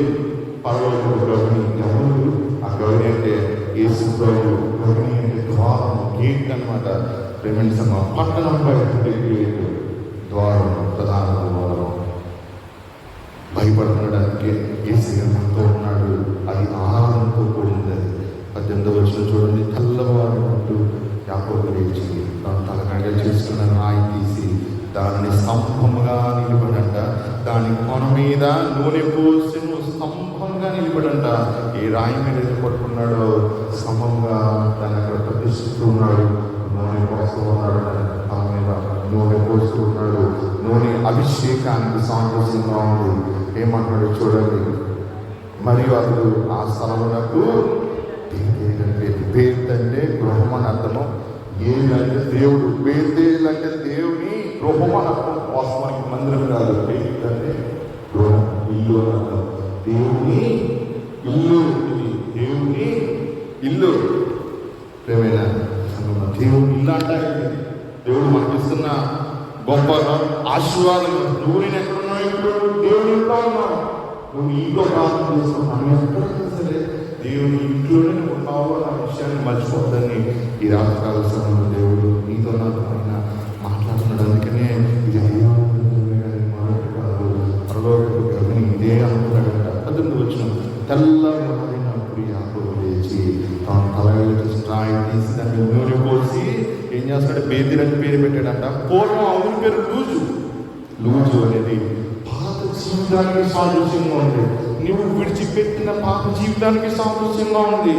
[SPEAKER 1] పరలోకపు గవిని. ఎవరు ఆ గవిని అంటే యేసు ప్రభు. గవిని అంటే ద్వారం, గేట్ అన్నమాట. ప్రేమించమ పట్టణంపై గేట్, ద్వారం, ప్రధాన ద్వారం. భయపడడానికి యేసయ్య మనతో ఉన్నాడు. అది ఆరాధనతో కూడింది. 18వ వచనం చూడండి. తెల్లవారు అంటూ యాకోబు లేచి తను తలకాయ చేసుకున్న రాయి తీసి దానిని స్తంభముగా నిలబడంట. దాని కొన మీద నూనె పోసి స్తంభంగా నిలబడంట. ఏ రాయి మీద పట్టుకున్నాడో స్తంభంగా దాన్ని అక్కడ ప్రతిష్ఠిస్తూ ఉన్నాడు. నూనె పోస్తూ ఉన్నాడు. దాని మీద నూనె పోస్తూ ఉన్నాడు. నూనె అభిషేకానికి సాదృశ్యంగా ఉంది. ఏమంటున్నాడు చూడండి. మరియు అతడు ఆ స్థలమునకు బేత్ అంటే గృహం అని అర్థము. ఏదంటే దేవుడు. బేతేల్ అంటే దేవుని గృహం అని అర్థం. వాస్తవానికి మందిరం కాదు. బేత్ అంటే గృహం, ఇల్లు అని అర్థం. దేవుని ఇల్లు. దేవుని ఇల్లు. ఏమైనా దేవుని ఇల్లు అంటారు. దేవుడు మనకిస్తున్న గొప్ప ఆశీర్వాదం. నువ్వు నేను ఎక్కడున్నావు? ఇప్పుడు దేవుని ఇంట్లో ఉన్నావు. నువ్వు ఇంట్లో ప్రార్థన చేస్తున్నావు. ఎక్కడైనా సరే దేవుని ఇంట్లోనే నువ్వు ఉన్నావు అన్న విషయాన్ని మర్చిపోద్దని ఈ రాత్రికాల సమయంలో దేవుడు నీతో నాతో ఆయన మాట్లాడుతున్నాడు. అందుకనే ఇది మరొకటి కాదు, పరలోకపు గవిని ఇదే అనుకున్నాడంట. 18వ వచనం. తెల్లవారినప్పుడు యాకోబు లేచి తాను తలగల రాయి తీసి దాన్ని నూనె పోసి ఏం చేస్తాడు? బేతేలు అని పేరు పెట్టాడంట. పూర్వం అవుని పేరు లూజు అనేది పాత జీవితానికి సాదృశ్యంగా ఉంది. నువ్వు విడిచిపెట్టిన పాత జీవితానికి సాదృశ్యంగా ఉంది.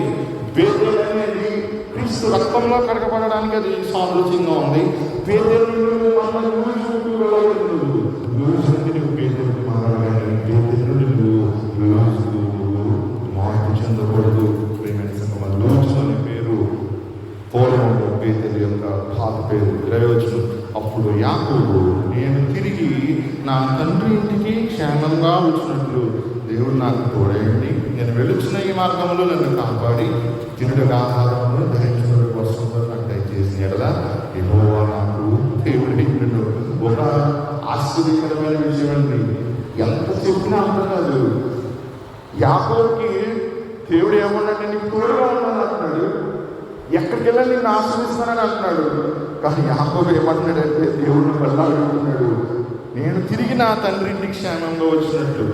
[SPEAKER 1] బేతేలు అనేది క్రీస్తు రక్తంలో కడగబడడానికి అది సాదృశ్యంగా ఉంది. బేతేలు నువ్వు బేతేలు మారాలని, బేతేలు నువ్వు మార్పు చెందకూడదు. లూజు అనే పేరు పూర్వంలో బేతేలు యొక్క పాత పేరు. 20 అప్పుడు యాకోబు, నేను తిరిగి నా తండ్రి ఇంటికి క్షేమంగా వచ్చినట్లు దేవుడు నాకు తోడేయండి. నేను వెళుచున్న ఈ మార్గంలో నన్ను కాపాడి తిరుడుగా ఆహారంలో ధరించిన వర్షంలో నాకు దయచేసిన ఎడలా యెహోవా నాకు దేవుడు. ఒక ఆశ్చర్యకరమైన విషయం అండి. ఎంత చెప్పినా అర్థం కాదు. యాకోబుకి దేవుడు ఏమన్నాడు? నీకు తోడుగా ఉన్నాను అంటున్నాడు. ఎక్కడికి వెళ్ళి నిన్ను ఆశ్రయిస్తానని అంటున్నాడు. కానీ యాకోబు ఏమంటున్నాడంటే దేవుడిని వెళ్ళాలనుకున్నాడు. నేను తిరిగి నా తండ్రి ఇంటికి క్షేమంగా వచ్చినట్టు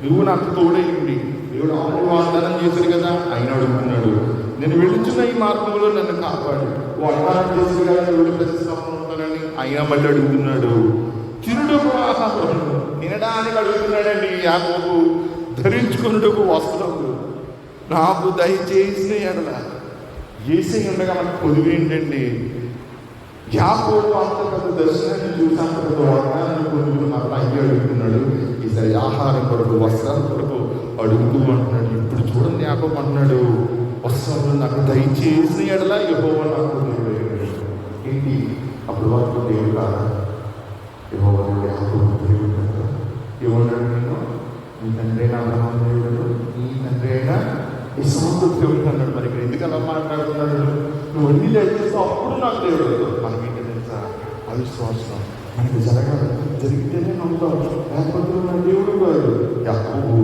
[SPEAKER 1] నువ్వు నాకు తోడేయండి. దేవుడు ఆల్రెడీ వాగ్దానం చేశాడు కదా. ఆయన అడుగుతున్నాడు, నేను వెళుచున్న ఈ మార్గంలో నన్ను కాపాడు. వాగ్దానం చేశాడు కదా దేవుడు ప్రతిష్టాపన ఉంటానని. ఆయన మళ్ళీ అడుగుతున్నాడు. తిరుడుకు ఆహారం తినడానికి అడుగుతున్నాడండి యాకోబు. ధరించుకున్నట్టుకు వస్త్రములు నాకు దయచేసిన ఎడల. ఏసై ఉండగా మనకు పొదుగు ఏంటండి? యాకోబు అంత పెద్ద దర్శనాన్ని చూసి అంత పెద్ద వాగ్దానాన్ని పొందుకున్న అయ్యి అడుగుతున్నాడు. ఈసారి ఆహారం కొరకు, వస్త్రాల కొరకు అడుగుతూ అంటున్నాడు. ఇప్పుడు చూడండి, యాకోబు అంటున్నాడు, వస్త్రములు నాకు దయచేసిన ఎడల యెహోవా నాకు దేవుడు. ఏంటి అప్పుడు వరకు దేవుడు కాదా? యెహోవా యాకోబు దేవుడు కదా. ఏమన్నాడు? నేను నీ తండ్రి అయిన అబ్రహాము దేవుడు, నీ తండ్రి అయిన ఇస్సాకు దేవుడు అన్నాడు. మరి ఇక్కడ ఎందుకు అలా మాట్లాడుతున్నాడు? నువ్వు అన్ని దయచేస్తావు, అప్పుడు నాకు దేవుడు. మనం ఏంటి తెలుసా? అవిశ్వాసం. మనకి జరగాలి, జరిగితేనే నమ్ముతాం, లేకపోతే మన దేవుడు కాదు. యాకోబు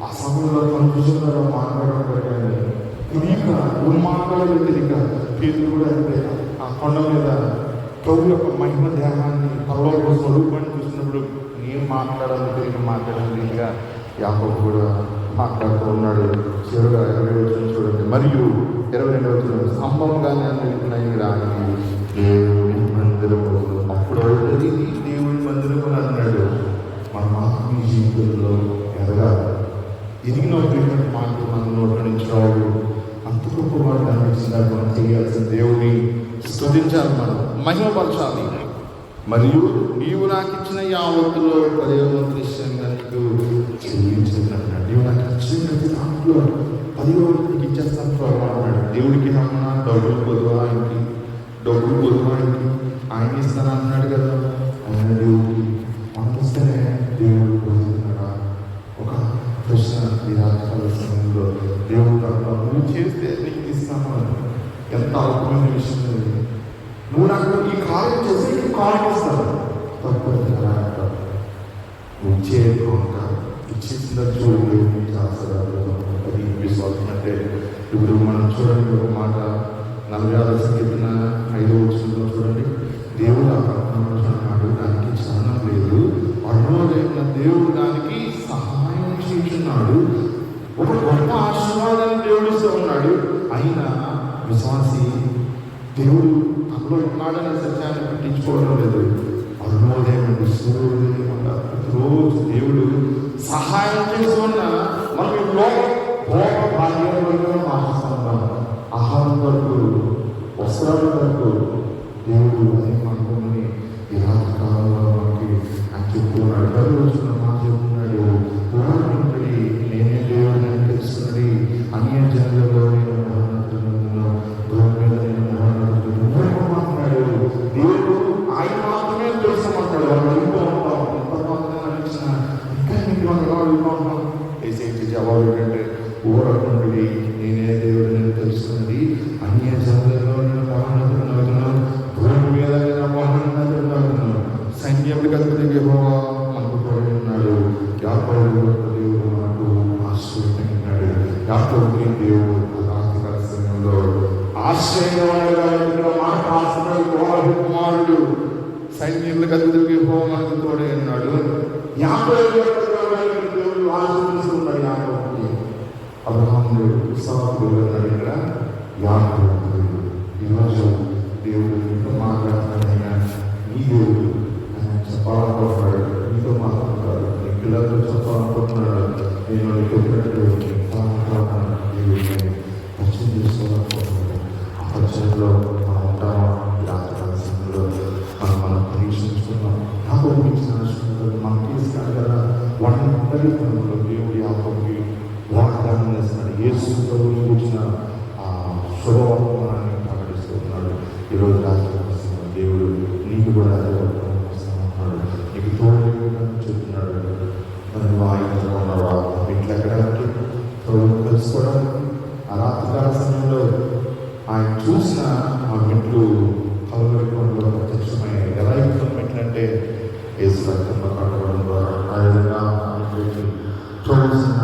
[SPEAKER 1] ఆ సమయంలో కన్ఫ్యూజన్లో మాట్లాడడం పెట్టాలి. తెలియక మాట్లాడడం తెలియక పేతురు కూడా అంటే ఆ కొండ మీద ప్రభు యొక్క మహిమ దేహాన్ని, పరలోక స్వరూపాన్ని చూసినప్పుడు నేను మాట్లాడాలని తెలియక మాట్లాడడం తెలియక యాకోబు కూడా మాట్లాడుతూ ఉన్నాడు. చివరిగా 20 చూడండి. మరియు 22 స్తంభంగానే అన్నిటిని రాని దేవుని మందిరము. అప్పుడు దేవుని మందిరము అన్నాడు. మన ఆత్మీయ జీవితంలో ఎదగాలి. ఎదిగిన మాటలు మన నోటి నుంచి రావు. అంత గొప్ప మాట అనిపించినారు. మనం చేయాల్సిన దేవుని స్తుతించాలి, మనం మహిమపరచాలి. మరియు నీవు నాకు ఇచ్చిన యావత్తులో 10వ దృశ్యంగా నీకు చెల్లించాలన్నాడు. నీవు నాకు ఇచ్చిన ప్రతి దాంట్లో 10వ నీకు ఇచ్చేస్తాను అన్నాడు. దేవుడికి రమ్మన్నా డబ్బులు పొదువానికి ఆయన ఇస్తాను అన్నాడు కదా. ఆయన దేవుడికి మనకిస్తేనే దేవుడు పొందుతున్నాడా? ఒక ప్రశ్న ఈ రాజకాల సమయంలో దేవుడు నువ్వు చేస్తే నీకు ఇస్తాను అని. ఎంత అద్భుతమైన విషయం లేదు. నువ్వు నాకు ఈ కార్యం చేసి నీకు కార్యం ఇస్తాను, తప్పదు కదా అంటారు. నువ్వు చేయకుండా ఇచ్చేసిన చూడు అది విశ్వాసం. అంటే ఇప్పుడు మనం చూడండి ఒక మాట 46వ సంకీర్తన 5వ వచనంలో చూడండి. దేవుడు ఆ అన్నాడు, దానికి చలనం లేదు. అరుణోదయం దేవుడు దానికి సహాయం చేస్తున్నాడు. ఒక గొప్ప ఆశీర్వాదాన్ని దేవుడు ఇస్తూ ఉన్నాడు. అయినా విశ్వాసి దేవుడు తనలో ఉన్నాడనే సత్యాన్ని పట్టించుకోవడం లేదు. అరుణోదయం సూర్యోదయం ప్రతిరోజు దేవుడు సహాయం చేస్తున్నా మనం భోగ భాగ్యంలో ఆశిస్తున్నాం. ఆహారం వరకు, వస్త్రాల వరకు దేవుడు అనే అనుకుని ఈ రాత్రి కాలంలో మనకి ఆయన చెప్తున్నాడు. రోజున మాట చెప్తున్నాడు, నేనే దేవుడు అని తెలుసుకున్నది. అన్య జనులలో నేను భూమి మీద నేను మాట్లాడు. దేవుడు ఆయన మాత్రమే తెలుసమంటాడు. వాళ్ళు ఇంకో ఉంటాం, ఎంత మాత్రమే అనిపించిన ఇంకా నీకు ఉంటాం. ఏసైతే జవాబు ఏంటంటే, ఊరకుండి నేనే దేవుడు నేను తెలుసుకున్నది. అన్య జనులలో నేను మహోన్నతుడును, భూమి మీద నేను మహోన్నతుడును. సైన్యములకు అధిపతి యెహోవా మనకు తోడై ఉన్నాడు. యాకోబు దేవుడు మనకు ఆశ్రయించాడు. యాకోబుకి దేవుడు ఆర్థిక సమయంలో ఆశ్రయంగా మాట ఆశ్రయ కుమారుడు. సైన్యములకు అధిపతి యెహోవా మనకు తోడై ఉన్నాడు. యాకోబు దేవుడు ఆశ్రయిస్తున్నాడు. యాకోబుకి అబ్రహాము దేవుడు, ఇస్సాకు దేవుడు అన్నాడు. ఇక్కడ యాకోబు ఈరోజు దేవుడు పిల్లలతో చెప్పాలనుకుంటున్నాడు, నేను నీకు ఎప్పుడెప్పుడు పరిచయం చేసుకోవాలనుకుంటున్నాడు. ఆ పరిచయంలో మనం ఉంటామా? రాత్రి సమయంలో మనం పరీక్షించుకున్నాం. యాకోబు ఇచ్చిన ఆశీర్వాదాలు మనం తీసుకున్నాడు కదా, వాటిని దేవుడి యాకోబుకి వాగ్దానం చేస్తున్నాడు. యేసు ప్రభువుని కూర్చిన ఆ శుభవర్తమానాన్ని ప్రకటిస్తూ ఉన్నాడు. ఈరోజు రాత్రి దేవుడు నీకు కూడా అదే వర్తమానం వస్తామన్నాడు. నీకు తోడు చెప్తున్నాడు. మరి వాయిద్యం ఉన్నావా? ఇంట్లో ఎక్కడానికి తోడు తెలుసుకోవడానికి ఆ రాత్రికాల సమయంలో ఆయన చూసిన ఆ మెట్లు కలవరికొండలో ప్రత్యక్షమయ్యాయి. ఎలా ఎక్కువ మెట్లంటే యేసు రక్తంలో కట్టబడడం ద్వారా ఆ విధంగా తోడుసిన